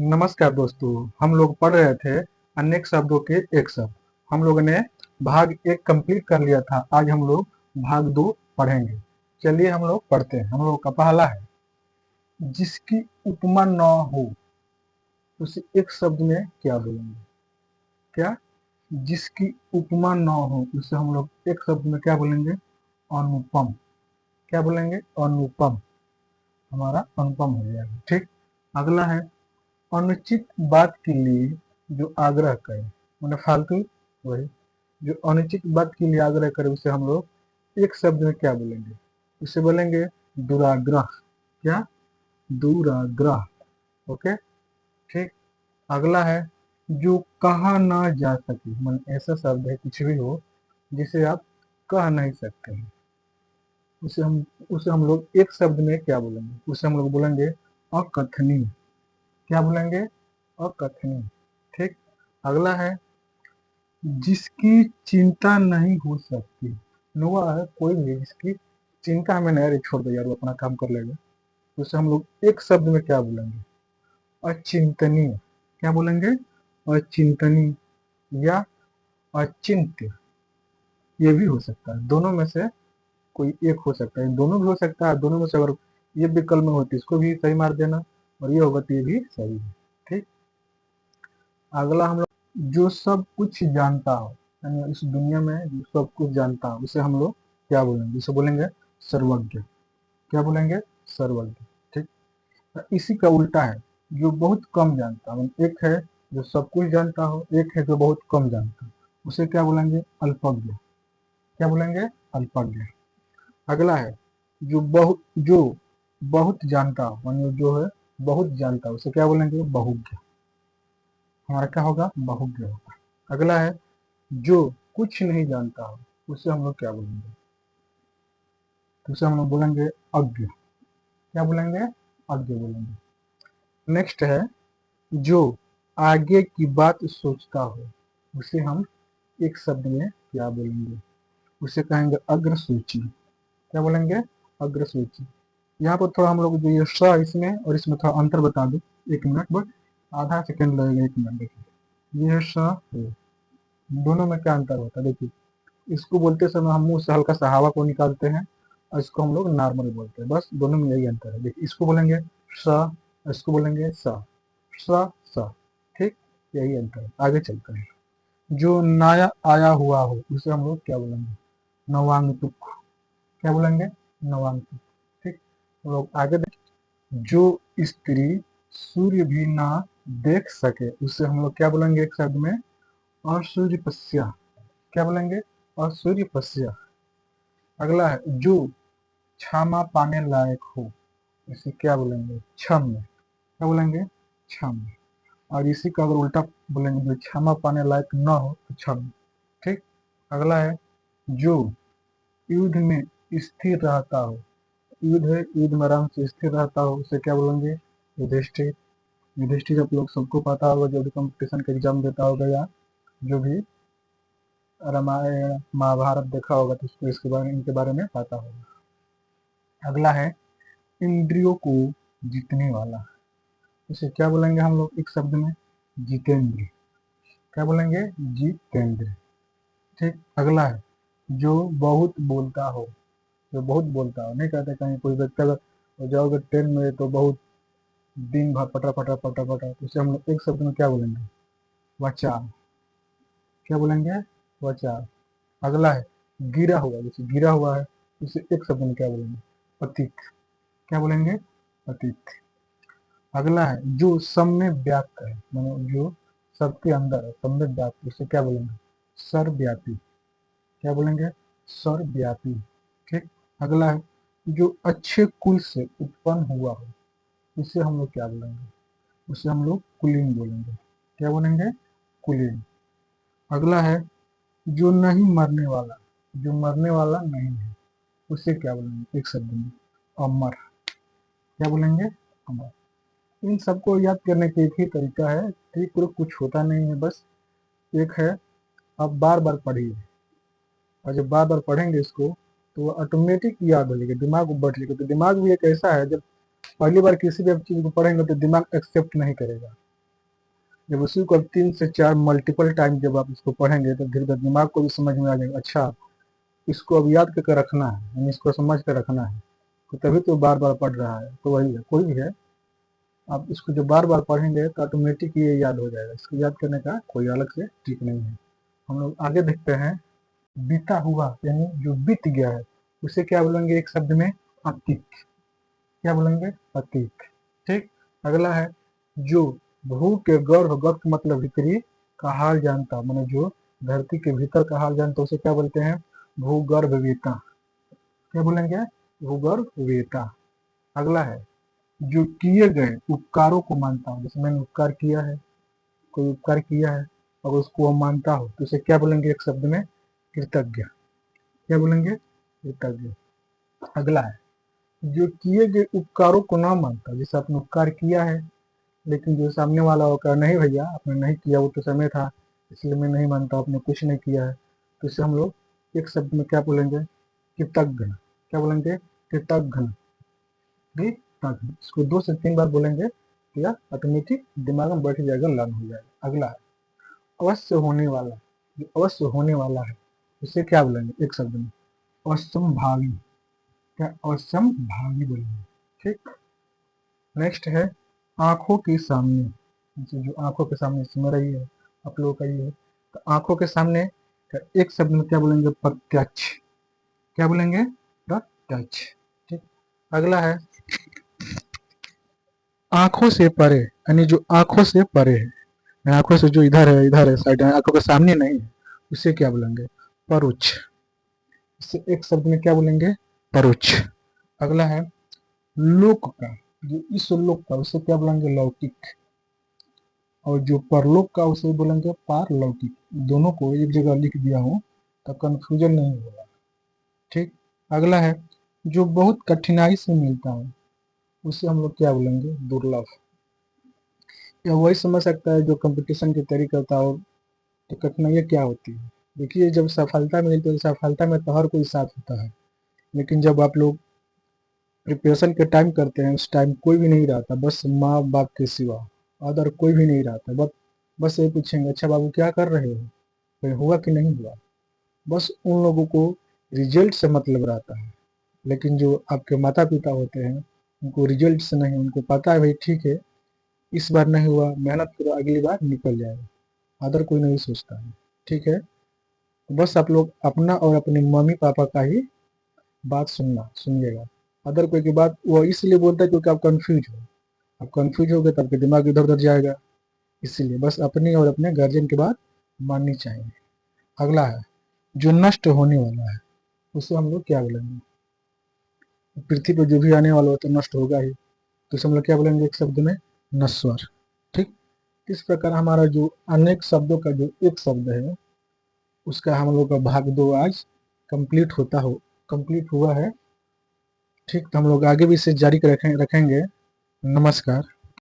नमस्कार दोस्तों। हम लोग पढ़ रहे थे अनेक शब्दों के एक शब्द। हम लोगों ने भाग एक कंप्लीट कर लिया था। आज हम लोग भाग दो पढ़ेंगे। चलिए हम लोग पढ़ते हैं। हम लोग का पहला है, जिसकी उपमा न हो उसे एक शब्द में क्या बोलेंगे? क्या? जिसकी उपमा न हो उसे हम लोग एक शब्द में क्या बोलेंगे? अनुपम। क्या बोलेंगे? अनुपम। हमारा अनुपम हो जाएगा। ठीक। अगला है, अनुचित बात के लिए जो आग्रह करे, मतलब फालतू, वही जो अनुचित बात के लिए आग्रह करे उसे हम लोग एक शब्द में क्या बोलेंगे? उसे बोलेंगे दुराग्रह। क्या? दुराग्रह। ओके। ठीक। अगला है, जो कहा ना जा सके, मतलब ऐसा शब्द है कुछ भी हो जिसे आप कह नहीं सकते हैं, उसे हम लोग एक शब्द में क्या बोलेंगे? उसे हम लोग बोलेंगे अकथनीय। क्या बोलेंगे? अकथनीय। ठीक। अगला है, जिसकी चिंता नहीं हो सकती। हुआ है कोई भी जिसकी चिंता हमें नहीं, अरे छोड़ दो यार वो अपना काम कर लेगा, तो उसे हम लोग एक शब्द में क्या बोलेंगे? अचिंतनीय। क्या बोलेंगे? अचिंतनीय या अचिंत्य। ये भी हो सकता है, दोनों में से कोई एक हो सकता है, दोनों भी हो सकता है। दोनों में से अगर ये विकल्प में होती इसको भी सही मार देना, और ये होगा तो ये भी सही है। ठीक। अगला हम लोग, जो सब कुछ जानता हो, यानी इस दुनिया में जो सब कुछ जानता हो उसे हम लोग क्या बोलेंगे? इसे बोलेंगे सर्वज्ञ। क्या बोलेंगे? सर्वज्ञ। ठीक। इसी का उल्टा है, जो बहुत कम जानता हो। एक है जो सब कुछ जानता हो, एक है जो बहुत कम जानता हो, उसे क्या बोलेंगे? अल्पज्ञ। क्या बोलेंगे? अल्पज्ञ। अगला है, जो बहुत जानता हो, मानिए जो है बहुत जानता हो, उसे क्या बोलेंगे? बहुज्ञ। हमारा क्या होगा? बहुज्ञ होगा। अगला है, जो कुछ नहीं जानता हो, उसे हम लोग क्या बोलेंगे? तो उसे हम लोग बोलेंगे अज्ञ। क्या बोलेंगे? अज्ञ बोलेंगे। नेक्स्ट है, जो आगे की बात सोचता हो, उसे हम एक शब्द में क्या बोलेंगे? उसे कहेंगे अग्रसूची। क्या बोलेंगे? अग्रसूची। यहाँ पर थोड़ा हम लोग जो ये स इसमें और इसमें थोड़ा अंतर बता दो। एक मिनट, बस आधा सेकंड लगेगा। एक मिनट देखिए, ये स है, दोनों में क्या अंतर होता है? देखिए, इसको बोलते समय हम मुंह से हल्का सा हवा को निकालते हैं, और इसको हम लोग नॉर्मल बोलते हैं। बस दोनों में यही अंतर है। देखिए, इसको बोलेंगे स, इसको बोलेंगे स। स स। ठीक। यही अंतर है। आगे चलते हैं। जो नया आया हुआ हो उसे हम लोग क्या बोलेंगे? नवांगतुक। क्या बोलेंगे? नवांगतुक। ठीक। हम लोग आगे जो स्त्री सूर्य भी ना देख सके उसे हम लोग क्या बोलेंगे एक शब्द में? असूर्यपस्या। क्या बोलेंगे? असूर्यपस्या। अगला है, जो क्षमा पाने लायक हो, इसे क्या बोलेंगे? क्षम्य। क्या बोलेंगे? क्षम्य। और इसी का अगर उल्टा बोलेंगे, जो क्षमा पाने लायक न हो तो क्षम्य। ठीक। अगला है, जो युद्ध में स्थिर रहता हो, युद्ध है, युद्ध में आराम से स्थिर रहता हो, उसे क्या बोलेंगे? युधिष्ठिर। युधिष्ठिर आप लोग सबको पता होगा, जो भी कंपटीशन का एग्जाम देता होगा या जो भी रामायण महाभारत देखा होगा तो उसको इसके बारे में, इनके बारे में पता होगा। अगला है, इंद्रियों को जीतने वाला, इसे क्या बोलेंगे हम लोग एक शब्द में? जितेंद्र। क्या बोलेंगे? जितेंद्र। ठीक। अगला है, जो बहुत बोलता हो। जो बहुत बोलता हो, नहीं कहते कहीं कोई व्यक्ति अगर जाओगे ट्रेन में तो बहुत दिन भर पटा पटा पटा पटा, तो उसे हम लोग एक शब्द में क्या बोलेंगे? वचार। क्या बोलेंगे? वचार। अगला है, गिरा हुआ, जैसे गिरा हुआ है उसे एक शब्द में क्या बोलेंगे? पतित। क्या बोलेंगे? पतित। अगला है, जो सब में व्याप्त है, मतलब जो सबके अंदर है, सब में व्याप्त, उसे क्या बोलेंगे? सर्वव्यापी। क्या बोलेंगे? सर्वव्यापी। ठीक। अगला है, जो अच्छे कुल से उत्पन्न हुआ हो, उसे हम लोग क्या बोलेंगे? उसे हम लोग कुलीन बोलेंगे। क्या बोलेंगे? कुलीन। अगला है, जो नहीं मरने वाला, जो मरने वाला नहीं है, उसे क्या बोलेंगे एक शब्द में? अमर। क्या बोलेंगे? अमर। इन सबको याद करने का एक ही तरीका है, ठीक, कुछ होता नहीं है, बस एक है, आप बार बार पढ़िए, और जब बार बार पढ़ेंगे इसको तो वो ऑटोमेटिक याद हो जाएगा, दिमाग को बैठ जाएगा। तो दिमाग भी एक ऐसा है, जब पहली बार किसी भी चीज को पढ़ेंगे तो दिमाग एक्सेप्ट नहीं करेगा, जब उसी को 3 से 4 मल्टीपल टाइम जब आप इसको पढ़ेंगे तो धीरे धीरे दिमाग को भी समझ में आ जाएगा, अच्छा इसको अब याद करके रखना है, यानी इसको समझ कर रखना है, तो तभी तो बार बार पढ़ रहा है। तो वही है, कोई भी है, आप इसको जब बार बार पढ़ेंगे तो ऑटोमेटिक ये याद हो जाएगा। इसको याद करने का कोई अलग से ट्रिक नहीं है। हम लोग आगे देखते हैं, बीता हुआ यानी जो बीत गया है उसे क्या बोलेंगे एक शब्द में? अतीत। क्या बोलेंगे? अतीत। ठीक। अगला है, जो भू के गर्भ, गर्भ का मतलब भीतरी का हाल जानता, माने जो धरती के भीतर का हाल जानता उसे क्या बोलते हैं? भूगर्भ वेता। क्या बोलेंगे? भूगर्भ वेता। अगला है, जो किए गए उपकारों को मानता हूँ, जैसे मैंने उपकार किया है, कोई उपकार किया है और उसको हम मानता हो तो उसे क्या बोलेंगे एक शब्द में? कृतज्ञ। क्या बोलेंगे? कृतज्ञ। अगला है, जो किए गए उपकारों को ना मानता, जैसे आपने उपकार किया है लेकिन जो सामने वाला होकर नहीं भैया आपने नहीं किया, वो तो समय था इसलिए मैं नहीं मानता, आपने कुछ नहीं किया है, तो इसे हम लोग एक शब्द में क्या बोलेंगे? कृतज्ञ। क्या बोलेंगे? कृतज्ञ। कृतज्ञ। इसको 2 से 3 बार बोलेंगे तो यह ऑटोमेटिक दिमाग में बैठ जाएगा, लर्न हो जाएगा। अगला है, अवश्य होने वाला। जो अवश्य होने वाला है उसे क्या बोलेंगे एक शब्द में? असंभावी। क्या? असंभावी बोलेंगे। ठीक। नेक्स्ट है, आंखों के सामने। जो आंखों के सामने सिमर रही है आप लोगों का ये है, तो आंखों के सामने एक शब्द में क्या बोलेंगे? प्रत्यक्ष। क्या बोलेंगे? प्रत्यक्ष। ठीक। अगला है, आंखों से परे, यानी जो आंखों से परे है, आंखों से जो इधर है साइड, आंखों के सामने नहीं है, उसे क्या बोलेंगे? परोक्ष। इसे एक शब्द में क्या बोलेंगे? परोक्ष। अगला है, लोक का, जो इस लोक का उसे क्या बोलेंगे? लौकिक। और जो परलोक का उसे बोलेंगे पारलौकिक। दोनों को एक जगह लिख दिया हूँ तो कंफ्यूजन नहीं होगा। ठीक। अगला है, जो बहुत कठिनाई से मिलता है उसे हम लोग क्या बोलेंगे? दुर्लभ। या वही समझ सकता है जो कंपटीशन की तैयारी करता हो तो कठिनाइयाँ क्या होती है। देखिए, जब सफलता मिलती है तो सफलता में तो हर कोई साथ होता है, लेकिन जब आप लोग प्रिपरेशन के टाइम करते हैं उस टाइम कोई भी नहीं रहता, बस माँ बाप के सिवा अदर कोई भी नहीं रहता। बस ये पूछेंगे, अच्छा बाबू क्या कर रहे हो, कहीं हुआ कि नहीं हुआ। बस उन लोगों को रिजल्ट से मतलब रहता है, लेकिन जो आपके माता पिता होते हैं उनको रिजल्ट से नहीं, उनको पता है भाई ठीक है इस बार नहीं हुआ, मेहनत करो अगली बार निकल जाएगा, अदर कोई नहीं सोचता है। ठीक है। बस आप लोग अपना और अपने मम्मी पापा का ही बात सुनिएगा। अदर कोई की बात वो इसलिए बोलता है क्योंकि आप कंफ्यूज हो, आप कंफ्यूज हो गए तो आपके दिमाग इधर उधर जाएगा, इसीलिए बस अपनी और अपने गार्जियन की बात माननी चाहिए। अगला है, जो नष्ट होने वाला है उसे हम लोग क्या बोलेंगे? पृथ्वी पर जो भी आने वाला हो तो नष्ट होगा ही, तो इसे हम लोग क्या बोलेंगे एक शब्द में? नश्वर। ठीक। इस प्रकार हमारा जो अनेक शब्दों का जो एक शब्द है उसका हम लोग का भाग 2 आज कंप्लीट हुआ है। ठीक। तो हम लोग आगे भी इसे जारी रखेंगे। नमस्कार।